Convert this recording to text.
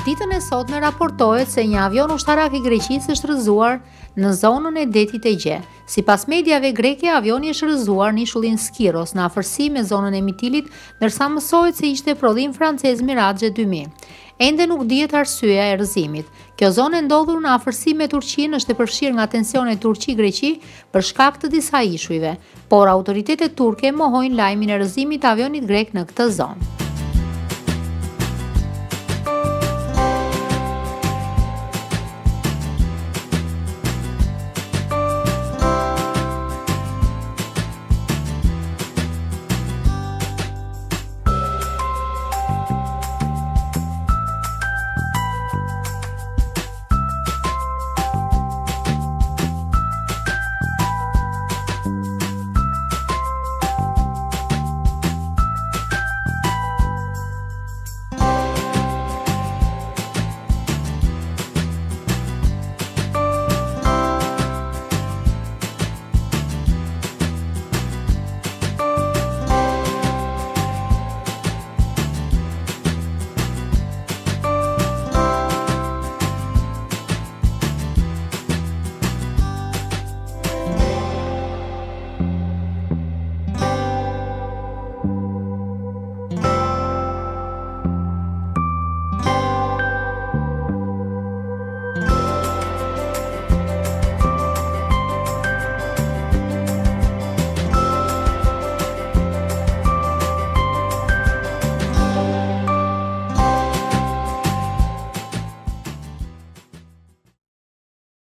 Ditën e sotme raportohet se një avion ushtarak i Greqisë është rrëzuar në zonën e detit Egje. Sipas mediave greke, avioni është rrëzuar në ishullin Skiros në afërsi me zonën e Mitilit, ndërsa mësohet se ishte prodhim francez Mirage 2000. Ende nuk dihet arsyeja e rrëzimit. Kjo zonë e ndodhur në afërsi me Turqinë është e përfshirë nga tensionet Turqi-Greqi për shkak të disa ishujve, por autoritetet turke mohojnë lajmin e rrëzimit të avionit grek në këtë zonë.